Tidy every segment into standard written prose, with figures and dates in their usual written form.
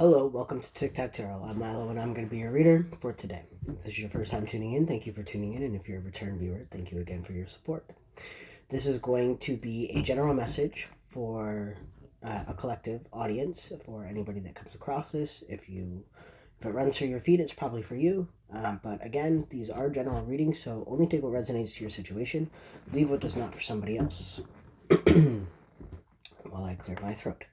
Hello, welcome to Tic Tac Tarot. I'm Milo and I'm going to be your reader for today. If this is your first time tuning in, thank you for tuning in. And if you're a return viewer, thank you again for your support. This is going to be a general message for a collective audience, for anybody that comes across this. If it runs through your feed, it's probably for you. But again, these are general readings, so only take what resonates to your situation. Leave what does not for somebody else. While I clear my throat.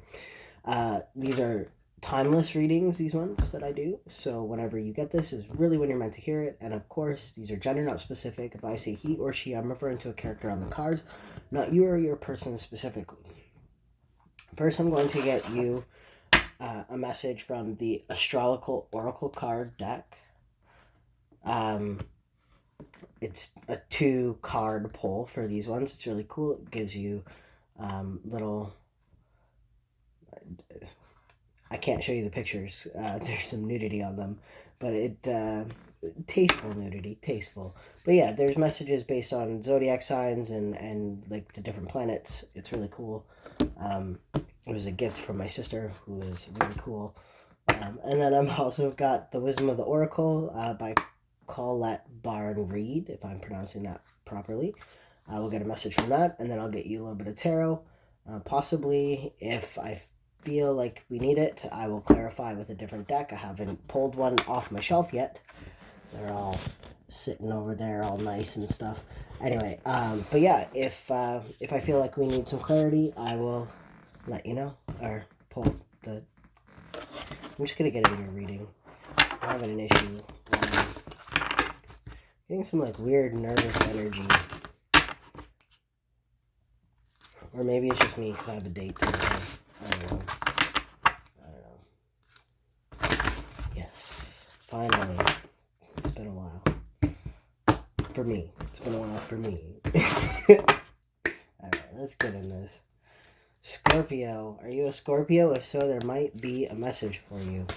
These are timeless readings, these ones that I do, so whenever you get this is really when you're meant to hear it. And of course, these are gender not specific. If I say he or she, I'm referring to a character on the cards, not you or your person specifically. First, I'm going to get you a message from the Astrological Oracle card deck. It's a 2-card pull for these ones. It's really cool. It gives you little... I can't show you the pictures. There's some nudity on them, but tasteful nudity, tasteful. But yeah, there's messages based on zodiac signs and like the different planets. It's really cool. It was a gift from my sister, who is really cool. And then I've also got The Wisdom of the Oracle by Colette Barn Reed, if I'm pronouncing that properly. We'll get a message from that, and then I'll get you a little bit of tarot. Possibly, if I feel like we need it, I will clarify with a different deck. I haven't pulled one off my shelf yet. They're all sitting over there all nice and stuff. Anyway, but yeah, if I feel like we need some clarity, I will let you know, or pull the... I'm just going to get into your reading. I'm having an issue. Getting some like weird nervous energy. Or maybe it's just me because I have a date tomorrow. I don't know. Yes. Finally. It's been a while. For me. It's been a while for me. Alright, let's get in this. Scorpio. Are you a Scorpio? If so, there might be a message for you.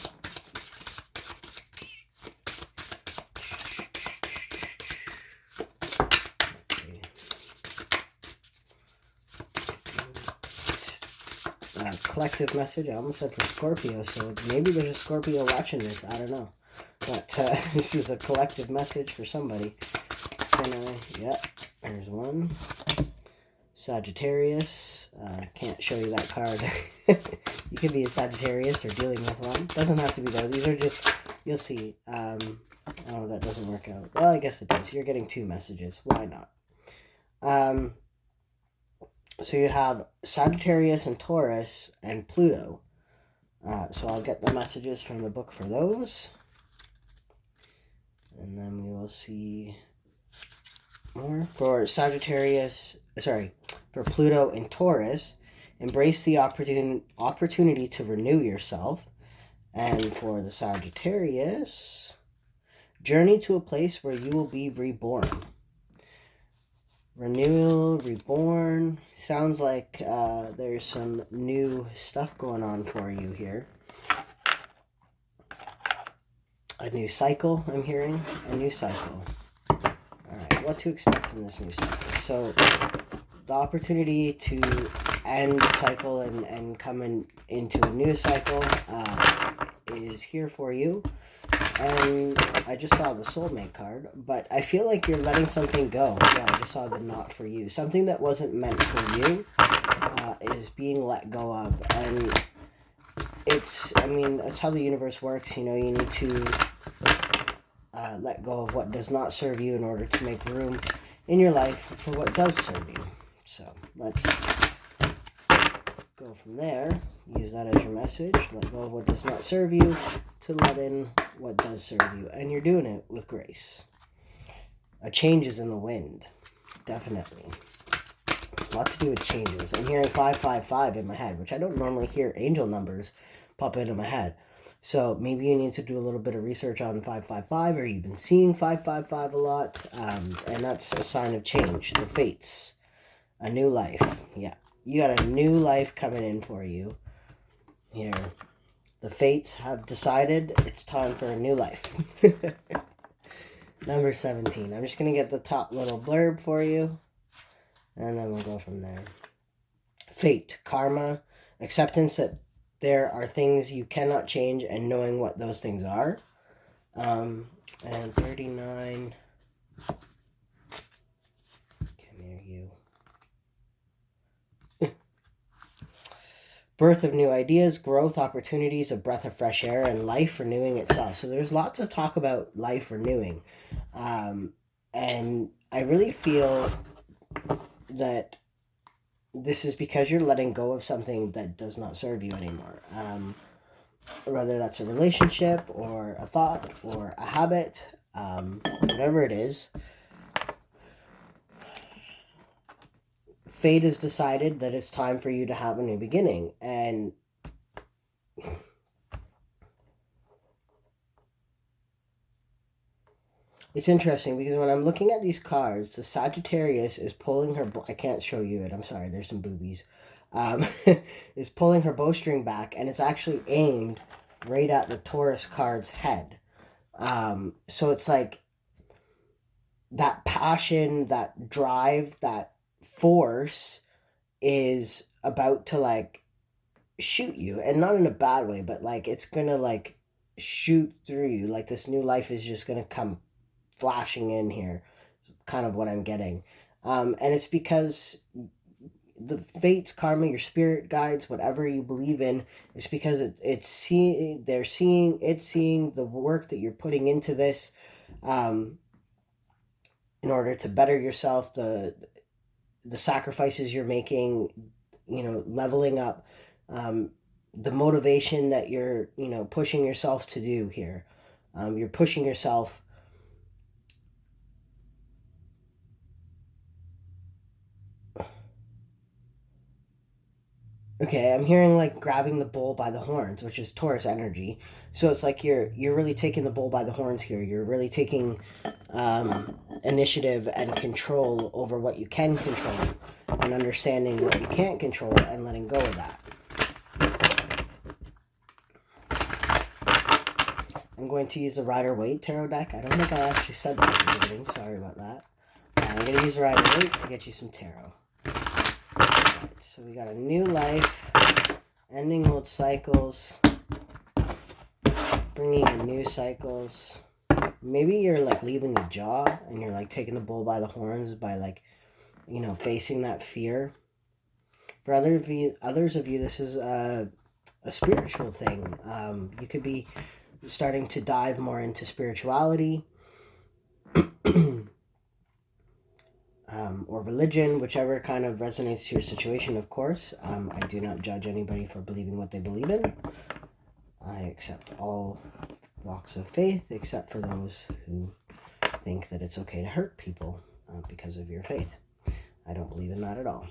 Collective message. I almost said for Scorpio, so maybe there's a Scorpio watching this. I don't know. But this is a collective message for somebody. Yeah, there's one. Sagittarius. Can't show you that card. You could be a Sagittarius or dealing with one. Doesn't have to be though. These are just, you'll see. Oh, that doesn't work out. Well, I guess it does. You're getting 2 messages. Why not? So you have Sagittarius and Taurus and Pluto. So I'll get the messages from the book for those. And then we will see more. For Sagittarius, for Pluto and Taurus, embrace the opportunity to renew yourself. And for the Sagittarius, journey to a place where you will be reborn. Renewal, reborn. Sounds like there's some new stuff going on for you here. A new cycle, I'm hearing. A new cycle. Alright, what to expect in this new cycle. So, the opportunity to end the cycle and come into a new cycle is here for you. And I just saw the soulmate card, but I feel like you're letting something go. Yeah, I just saw the not for you. Something that wasn't meant for you is being let go of. And it's how the universe works. You know, you need to let go of what does not serve you in order to make room in your life for what does serve you. So let's go from there. Use that as your message. Let go of what does not serve you to let in what does serve you. And you're doing it with grace. A change is in the wind. Definitely. A lot to do with changes. I'm hearing 555 in my head, which I don't normally hear angel numbers pop into my head. So maybe you need to do a little bit of research on 555, or you've been seeing 555 a lot. And that's a sign of change. The fates. A new life. Yeah. You got a new life coming in for you. Here. The fates have decided it's time for a new life. Number 17. I'm just going to get the top little blurb for you. And then we'll go from there. Fate. Karma. Acceptance that there are things you cannot change, and knowing what those things are. And 39. Come here, you. Birth of new ideas, growth, opportunities, a breath of fresh air, and life renewing itself. So there's lots of talk about life renewing. And I really feel that this is because you're letting go of something that does not serve you anymore. Whether that's a relationship or a thought or a habit, whatever it is, fate has decided that it's time for you to have a new beginning. And it's interesting because when I'm looking at these cards, the Sagittarius is pulling her... I can't show you it. I'm sorry. There's some boobies. Is pulling her bowstring back, and it's actually aimed right at the Taurus card's head. So it's like that passion, that drive, that force is about to like shoot you, and not in a bad way, but like it's gonna like shoot through you. Like this new life is just gonna come flashing in here, kind of what I'm getting. And it's because the fates, karma, your spirit guides, whatever you believe in, it's because they're seeing the work that you're putting into this, in order to better yourself, the sacrifices you're making, leveling up, the motivation that you're pushing yourself to do here. You're pushing yourself. Okay, I'm hearing like grabbing the bull by the horns, which is Taurus energy. So it's like you're really taking the bull by the horns here. You're really taking initiative and control over what you can control, and understanding what you can't control and letting go of that. I'm going to use the Rider-Waite tarot deck. I don't think I actually said that at the beginning. Sorry about that. I'm going to use the Rider-Waite to get you some tarot. So we got a new life, ending old cycles, bringing in new cycles. Maybe you're like leaving a job and you're like taking the bull by the horns by like, facing that fear. For others of you, this is a spiritual thing. You could be starting to dive more into spirituality. Or religion, whichever kind of resonates to your situation, of course. I do not judge anybody for believing what they believe in. I accept all walks of faith, except for those who think that it's okay to hurt people because of your faith. I don't believe in that at all.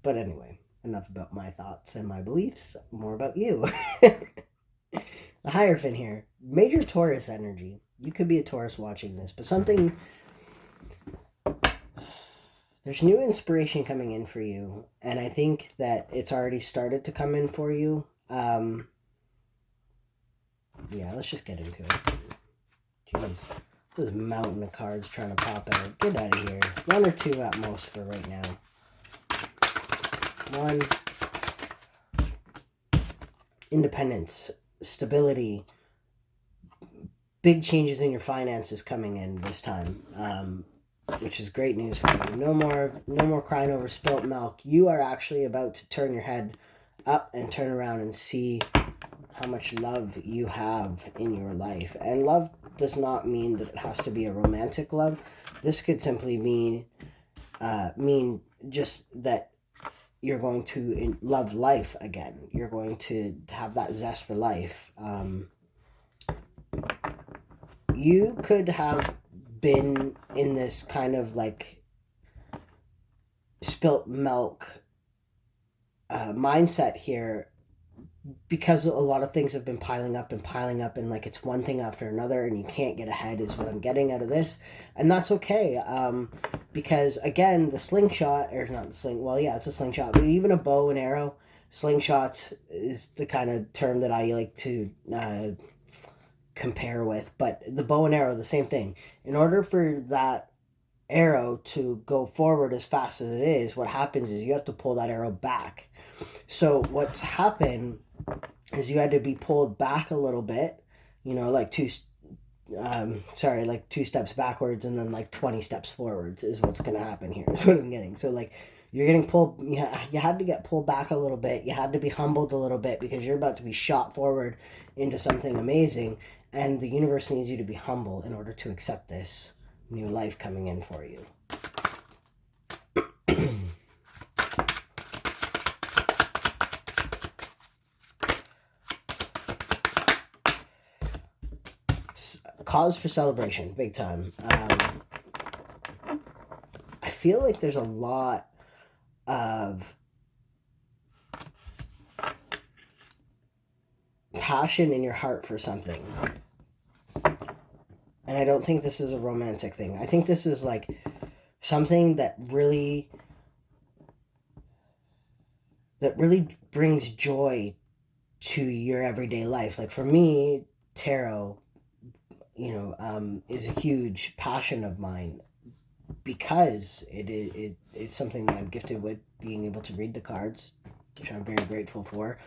But anyway, enough about my thoughts and my beliefs, more about you. The Hierophant here, major Taurus energy. You could be a Taurus watching this, but there's new inspiration coming in for you, and I think that it's already started to come in for you. Yeah, let's just get into it. Jeez, there's a mountain of cards trying to pop out. Get out of here. One or two at most for right now. One. Independence, stability, big changes in your finances coming in this time. Which is great news for you. No more crying over spilt milk. You are actually about to turn your head up and turn around and see how much love you have in your life. And love does not mean that it has to be a romantic love. This could simply mean just that you're going to love life again. You're going to have that zest for life. You could have been in this kind of like spilt milk mindset here because a lot of things have been piling up and like it's one thing after another and you can't get ahead is what I'm getting out of this. And that's okay, because again, the slingshot, or not the sling, well yeah, it's a slingshot, but even a bow and arrow, slingshot is the kind of term that I like to compare with. But the bow and arrow, the same thing. In order for that arrow to go forward as fast as it is, what happens is you have to pull that arrow back. So what's happened is you had to be pulled back a little bit, like like 2 steps backwards and then like 20 steps forwards is what's going to happen here, is what I'm getting. So like you're getting pulled, you had to get pulled back a little bit. You had to be humbled a little bit because you're about to be shot forward into something amazing. And the universe needs you to be humble in order to accept this new life coming in for you. Cause for celebration, big time. I feel like there's a lot of passion in your heart for something. And I don't think this is a romantic thing. I think this is like something that really brings joy to your everyday life. Like for me, tarot, is a huge passion of mine because it's something that I'm gifted with, being able to read the cards, which I'm very grateful for.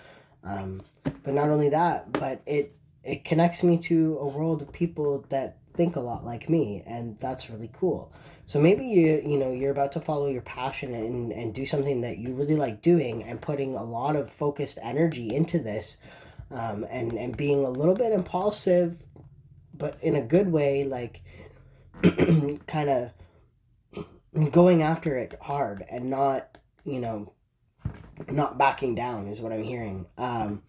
But not only that, but it connects me to a world of people that think a lot like me, and that's really cool. So maybe you're about to follow your passion and do something that you really like doing, and putting a lot of focused energy into this, and being a little bit impulsive, but in a good way, like kind of going after it hard and not backing down is what I'm hearing. And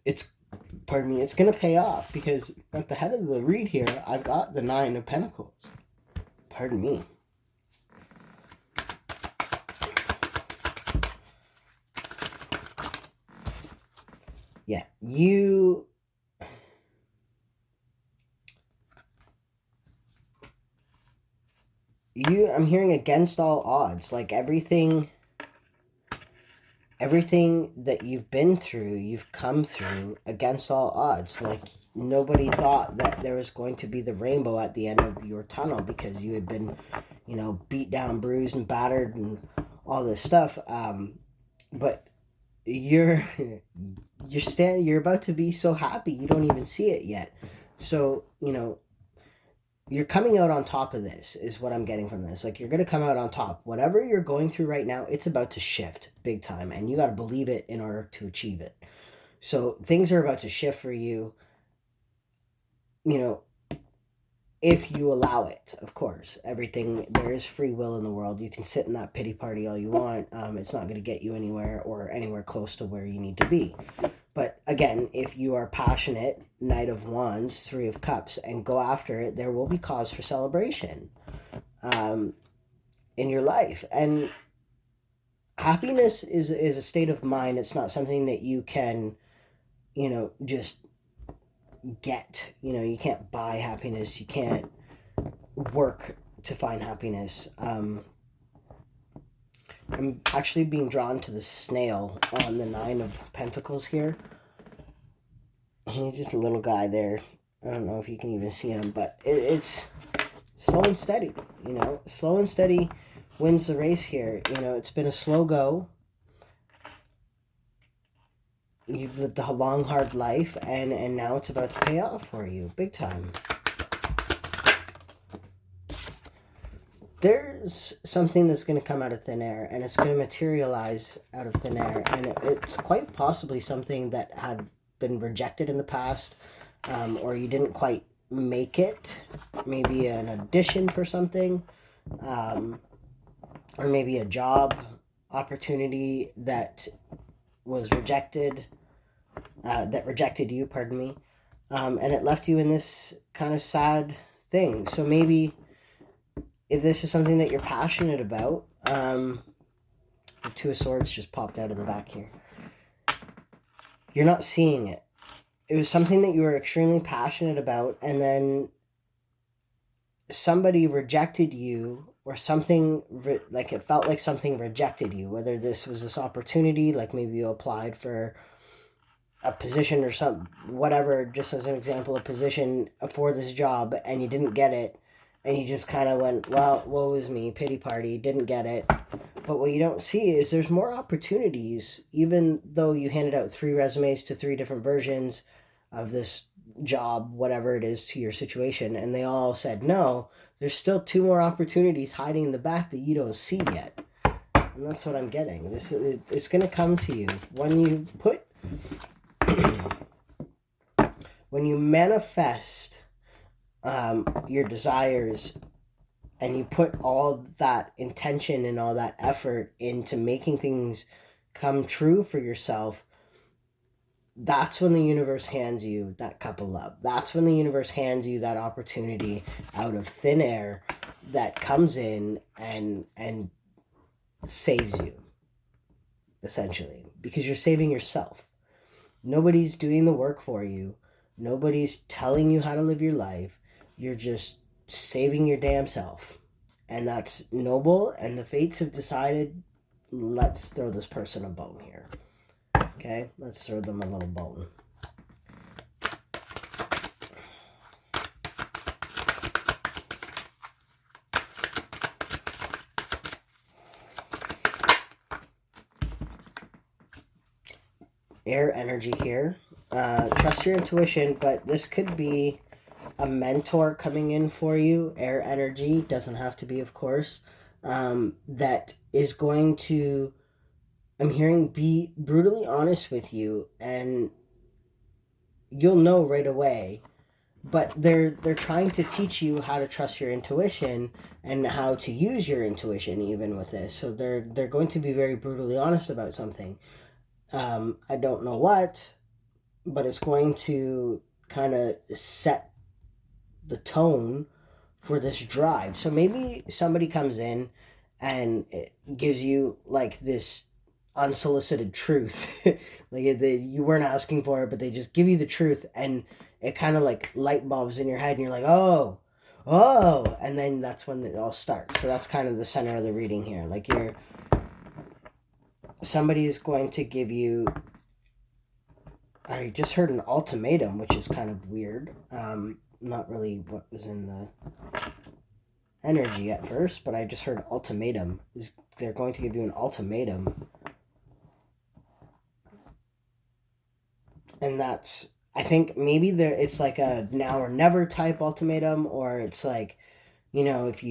it's, pardon me, it's going to pay off because at the head of the read here, I've got the 9 of Pentacles. Pardon me. Yeah, I'm hearing against all odds, like everything that you've been through, you've come through against all odds. Like nobody thought that there was going to be the rainbow at the end of your tunnel because you had been, beat down, bruised, and battered, and all this stuff. But you're about to be so happy you don't even see it yet. So you're coming out on top of this is what I'm getting from this. Like you're going to come out on top. Whatever you're going through right now, it's about to shift big time, and you got to believe it in order to achieve it. So things are about to shift for you, if you allow it. Of course, there is free will in the world. You can sit in that pity party all you want. It's not going to get you anywhere or anywhere close to where you need to be. But again, if you are passionate, Knight of Wands, 3 of Cups, and go after it, there will be cause for celebration in your life. And happiness is a state of mind. It's not something that you can, just get. You can't buy happiness. You can't work to find happiness. I'm actually being drawn to the snail on the 9 of Pentacles here. He's just a little guy there. I don't know if you can even see him, but it's slow and steady. Slow and steady wins the race here. It's been a slow go. You've lived a long, hard life, and now it's about to pay off for you, big time. There's something that's going to come out of thin air, and it's going to materialize out of thin air, and it's quite possibly something that had been rejected in the past, or you didn't quite make it. Maybe an audition for something, or maybe a job opportunity that was rejected, that rejected you, pardon me, and it left you in this kind of sad thing. So maybe if this is something that you're passionate about, the 2 of Swords just popped out in the back here. You're not seeing it. It was something that you were extremely passionate about, and then somebody rejected you, or something, like it felt like something rejected you, whether this was this opportunity, like maybe you applied for a position or whatever, just as an example, a position for this job, and you didn't get it. And you just kind of went, well, woe is me, pity party, didn't get it. But what you don't see is there's more opportunities, even though you handed out 3 resumes to 3 different versions of this job, whatever it is to your situation, and they all said no. There's still 2 more opportunities hiding in the back that you don't see yet. And that's what I'm getting. It's going to come to you when you put, when you manifest your desires, and you put all that intention and all that effort into making things come true for yourself. That's when the universe hands you that cup of love. That's when the universe hands you that opportunity out of thin air that comes in and saves you, essentially, because you're saving yourself. Nobody's doing the work for you. Nobody's telling you how to live your life. You're just saving your damn self. And that's noble, and the fates have decided, let's throw this person a bone here. Okay, let's throw them a little bone. Air energy here. Trust your intuition, but this could be a mentor coming in for you. Air energy doesn't have to be, of course, that is going to, I'm hearing, be brutally honest with you, and you'll know right away. But they're trying to teach you how to trust your intuition and how to use your intuition even with this. So they're going to be very brutally honest about something. I don't know what, but it's going to kind of set the tone for this drive. So maybe somebody comes in and it gives you like this unsolicited truth, like you weren't asking for it, but they just give you the truth, and it kind of like light bulbs in your head, and you're like, oh, and then that's when it all starts. So that's kind of the center of the reading here. Like somebody is going to give you, I just heard an ultimatum, which is kind of weird. Not really what was in the energy at first, but I just heard ultimatum. They're going to give you an ultimatum. And that's, I think maybe it's like a now or never type ultimatum, or it's like, if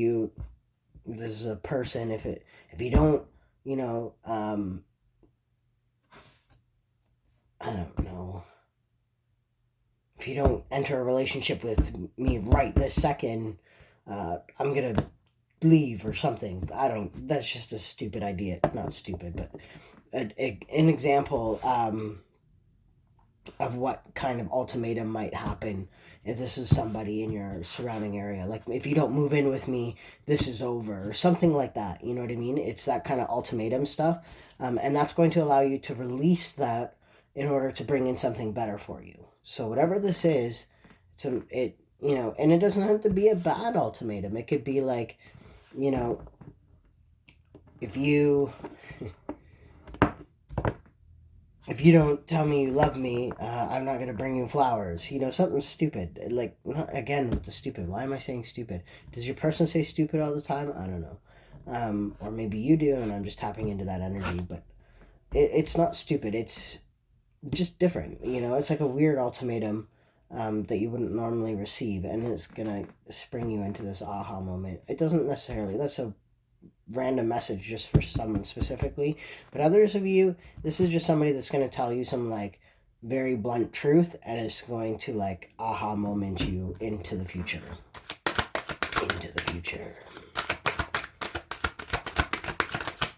this is a person, if you don't, I don't know, if you don't enter a relationship with me right this second, I'm going to leave or something. That's just a stupid idea. Not stupid, but an example of what kind of ultimatum might happen if this is somebody in your surrounding area. Like, if you don't move in with me, this is over, or something like that. You know what I mean? It's that kind of ultimatum stuff. And that's going to allow you to release that in order to bring in something better for you. So whatever this is, and it doesn't have to be a bad ultimatum. It could be like, if you don't tell me you love me, I'm not going to bring you flowers. Something stupid. Like, again, with the stupid. Why am I saying stupid? Does your person say stupid all the time? I don't know. Or maybe you do, and I'm just tapping into that energy. But it's not stupid. It's just different. It's like a weird ultimatum that you wouldn't normally receive. And it's going to spring you into this aha moment. It doesn't necessarily. That's a random message just for someone specifically, but others of you, this is just somebody that's going to tell you some like very blunt truth, and it's going to like aha moment you into the future.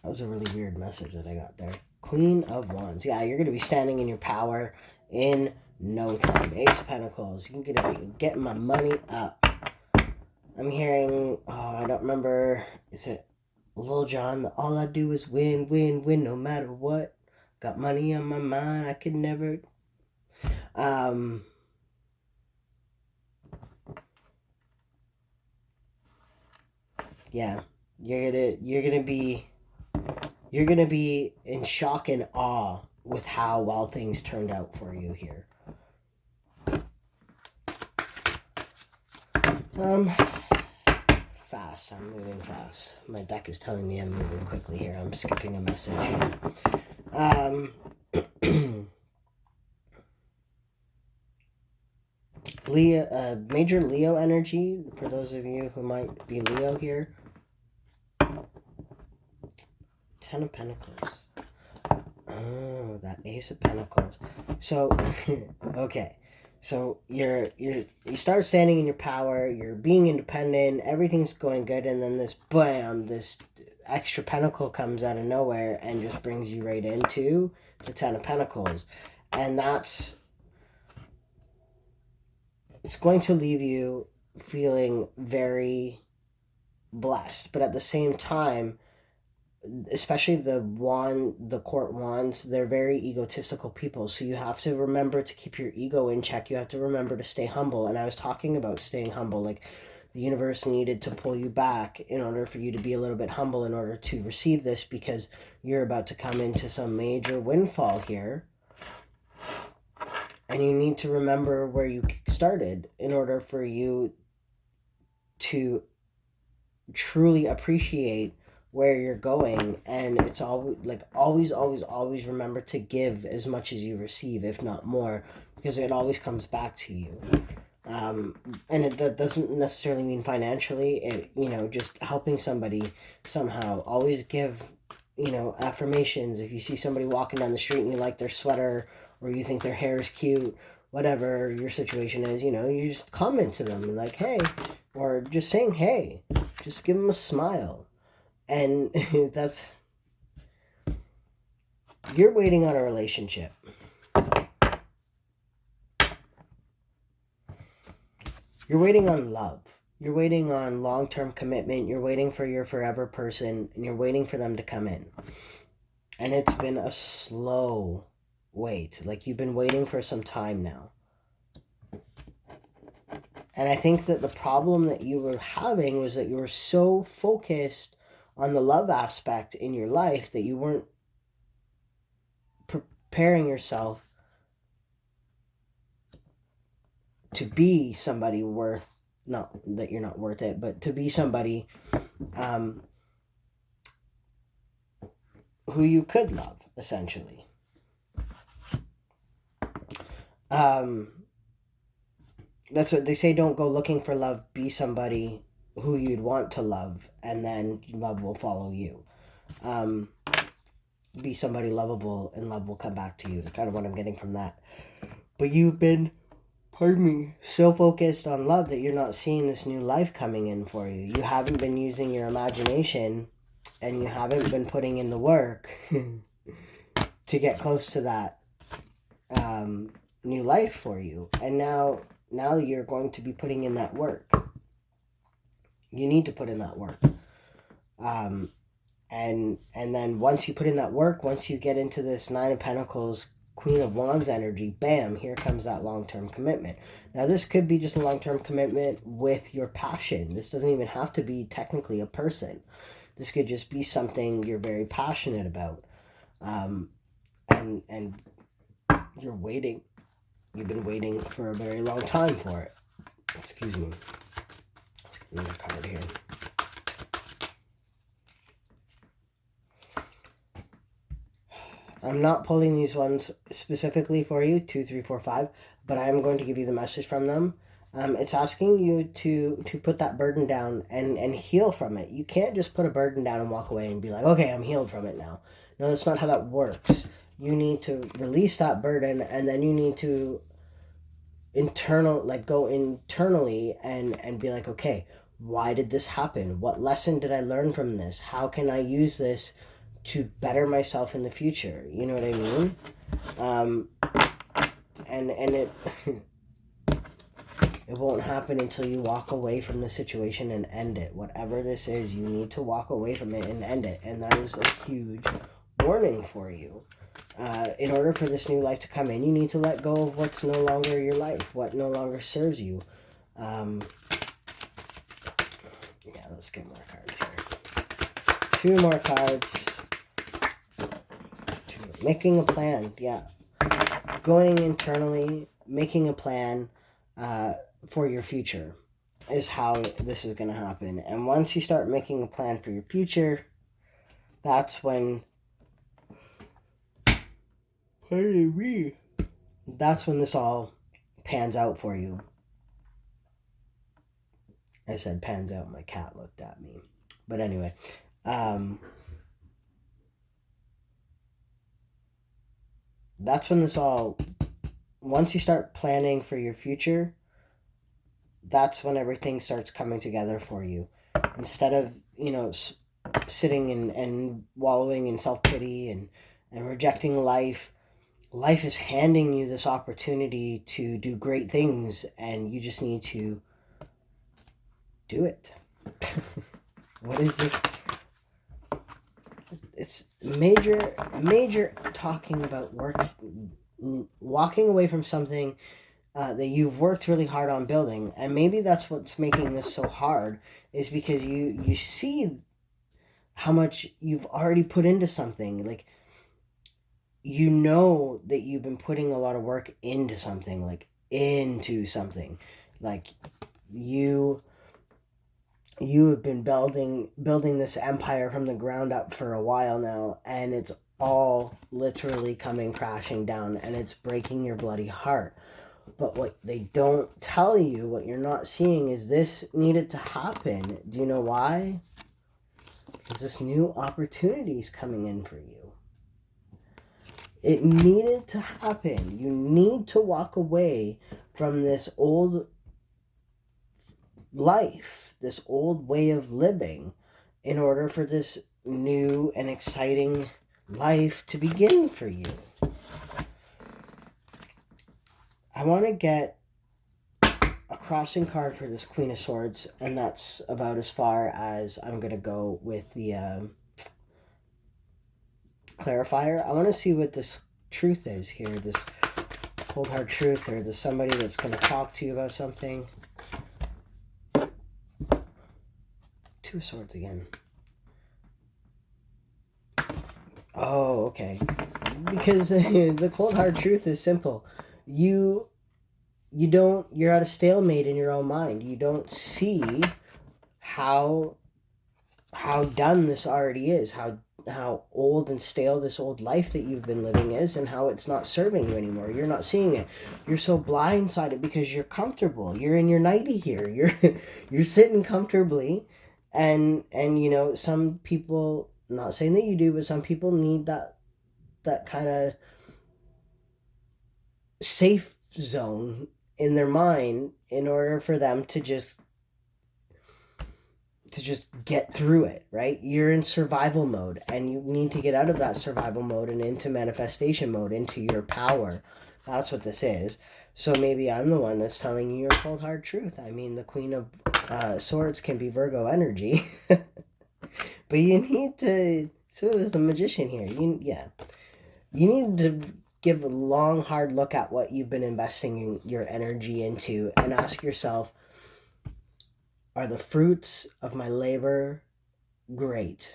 That was a really weird message that I got there. Queen of Wands. Yeah, you're going to be standing in your power in no time. Ace of Pentacles. You're going to be getting my money up. I'm hearing, I don't remember, is it Lil Jon? All I do is win, win, win, no matter what. Got money on my mind, I could never. Yeah, you're gonna be in shock and awe with how well things turned out for you here. Fast. fast. I'm moving fast. My deck is telling me I'm moving quickly here. I'm skipping a message. Leo, major Leo energy, for those of you who might be Leo here. 10 of Pentacles. Oh, that Ace of Pentacles. So, okay. So you start standing in your power, you're being independent, everything's going good, and then this extra pentacle comes out of nowhere and just brings you right into the 10 of Pentacles. And it's going to leave you feeling very blessed, but at the same time, especially the court wands, they're very egotistical people, so you have to remember to keep your ego in check. You have to remember to stay humble. And I was talking about staying humble, like the universe needed to pull you back in order for you to be a little bit humble in order to receive this, because you're about to come into some major windfall here, and you need to remember where you started in order for you to truly appreciate where you're going. And it's always remember to give as much as you receive, if not more, because it always comes back to you. And that doesn't necessarily mean financially. Just helping somebody somehow. Always give, affirmations. If you see somebody walking down the street and you like their sweater, or you think their hair is cute, whatever your situation is, you just comment to them like, hey, or just saying, hey, just give them a smile. And you're waiting on a relationship. You're waiting on love. You're waiting on long-term commitment. You're waiting for your forever person, and you're waiting for them to come in. And it's been a slow wait. Like, you've been waiting for some time now. And I think that the problem that you were having was that you were so focused on the love aspect in your life that you weren't preparing yourself to be somebody worth, not that you're not worth it, but to be somebody who you could love, essentially. That's what they say, don't go looking for love, be somebody who you'd want to love, and then love will follow you. Be somebody lovable, and love will come back to you. That's kind of what I'm getting from that. But you've been, so focused on love that you're not seeing this new life coming in for you. You haven't been using your imagination, and you haven't been putting in the work to get close to that new life for you. And now you're going to be putting in that work. You need to put in that work. And then once you put in that work, once you get into this 9 of Pentacles, Queen of Wands energy, bam, here comes that long-term commitment. Now, this could be just a long-term commitment with your passion. This doesn't even have to be technically a person. This could just be something you're very passionate about. And you're waiting. You've been waiting for a very long time for it. Excuse me. Let's get another card here. I'm not pulling these ones specifically for you, 2, 3, 4, 5, but I am going to give you the message from them. It's asking you to put that burden down and heal from it. You can't just put a burden down and walk away and be like, okay, I'm healed from it now. No, that's not how that works. You need to release that burden, and then you need to go internally and be like, okay, why did this happen? What lesson did I learn from this? How can I use this to better myself in the future? You know what I mean? And it it won't happen until you walk away from the situation and end it. Whatever this is, you need to walk away from it and end it. And that is a huge warning for you. In order for this new life to come in, you need to let go of what's no longer your life, what no longer serves you. Yeah, let's get more cards here. 2 more cards. 2. Making a plan, yeah. Going internally, making a plan for your future. is how this is going to happen. And once you start making a plan for your future, that's when that's when this all pans out for you. I said pans out, my cat looked at me. But anyway, that's when this all, once you start planning for your future, that's when everything starts coming together for you. Instead of, sitting and wallowing in self-pity and rejecting life, life is handing you this opportunity to do great things, and you just need to do it. What is this? It's major talking about work, walking away from something that you've worked really hard on building. And maybe that's what's making this so hard, is because you see how much you've already put into something. Like, you know that you've been putting a lot of work into something, like you have been building this empire from the ground up for a while now, and it's all literally coming crashing down, and it's breaking your bloody heart. But what they don't tell you, what you're not seeing, is this needed to happen. Do you know why? Because this new opportunity is coming in for you. It needed to happen. You need to walk away from this old life, this old way of living, in order for this new and exciting life to begin for you. I want to get a crossing card for this Queen of Swords, and that's about as far as I'm going to go with the clarifier. I want to see what this truth is here, this cold hard truth, or there's somebody that's going to talk to you about something. Two of Swords again. Oh, okay. Because the cold hard truth is simple. You're at a stalemate in your own mind. You don't see how done this already is, how old and stale this old life that you've been living is, and how it's not serving you anymore. You're not seeing it. You're so blindsided because you're comfortable. You're in your nightie here. You're sitting comfortably, and some people, not saying that you do, but some people need that kind of safe zone in their mind in order for them to just get through it, right? You're in survival mode, and you need to get out of that survival mode and into manifestation mode, into your power. That's what this is. So maybe I'm the one that's telling you your cold hard truth. I mean, the Queen of Swords can be Virgo energy. But you need to, so is the Magician here. You need to give a long, hard look at what you've been investing your energy into, and ask yourself, are the fruits of my labor great,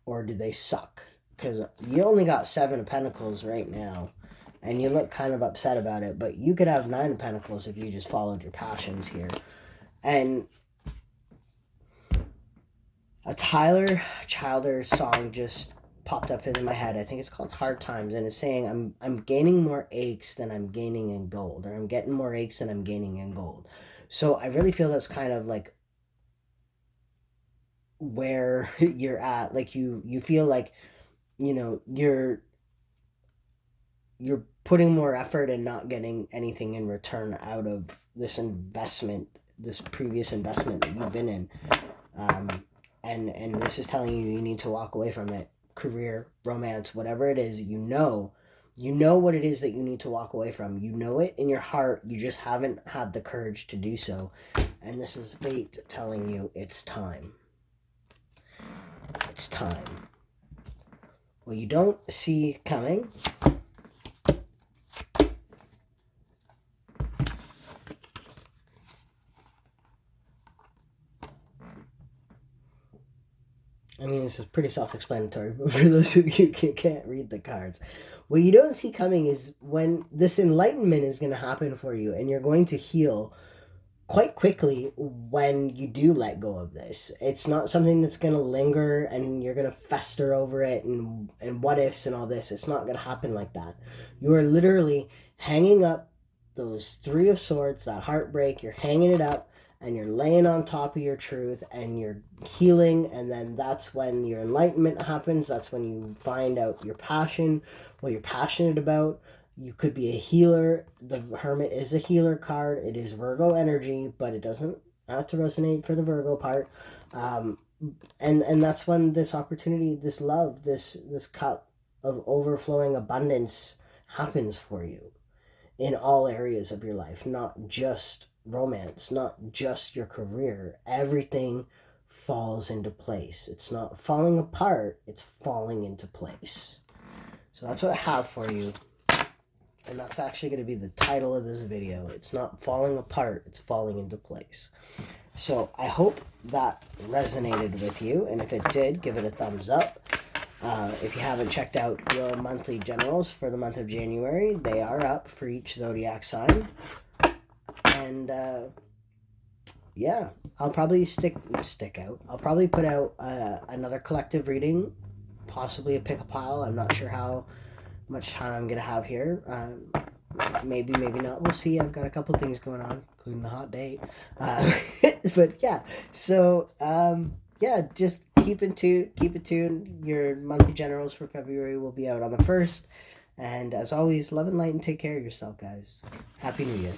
or do they suck? Because you only got 7 of Pentacles right now, and you look kind of upset about it, but you could have 9 of Pentacles if you just followed your passions here. And a Tyler Childers song just popped up into my head. I think it's called Hard Times, and it's saying, I'm gaining more aches than I'm gaining in gold, or I'm getting more aches than I'm gaining in gold. So I really feel that's kind of like where you're at. Like you feel like, you're putting more effort and not getting anything in return out of this investment, this previous investment that you've been in. And this is telling you need to walk away from it. Career, romance, whatever it is, you know what it is that you need to walk away from. You know it in your heart. You just haven't had the courage to do so. And this is fate telling you it's time. It's time. Well, you don't see coming. I mean, this is pretty self-explanatory, but for those who can't read the cards, what you don't see coming is when this enlightenment is going to happen for you, and you're going to heal quite quickly when you do let go of this. It's not something that's going to linger and you're going to fester over it and what ifs and all this. It's not going to happen like that. You are literally hanging up those Three of Swords, that heartbreak. You're hanging it up and you're laying on top of your truth and you're healing. And then that's when your enlightenment happens. That's when you find out your passion, what you're passionate about. You could be a healer. The Hermit is a healer card. It is Virgo energy, but it doesn't have to resonate for the Virgo part. And that's when this opportunity, this love, this cup of overflowing abundance happens for you in all areas of your life, not just romance, not just your career. Everything falls into place. It's not falling apart, it's falling into place. So that's what I have for you. And that's actually going to be the title of this video. It's not falling apart, it's falling into place. So I hope that resonated with you. And if it did, give it a thumbs up. If you haven't checked out your monthly generals for the month of January, they are up for each zodiac sign. And yeah, I'll probably stick out. I'll probably put out another collective reading, possibly a pick a pile. I'm not sure how much time I'm gonna have here. Maybe not. We'll see. I've got a couple things going on, including the hot date. But yeah, so yeah, just keep it tuned. Your monthly generals for February will be out on the 1st. And as always, love and light and take care of yourself, guys. Happy New Year.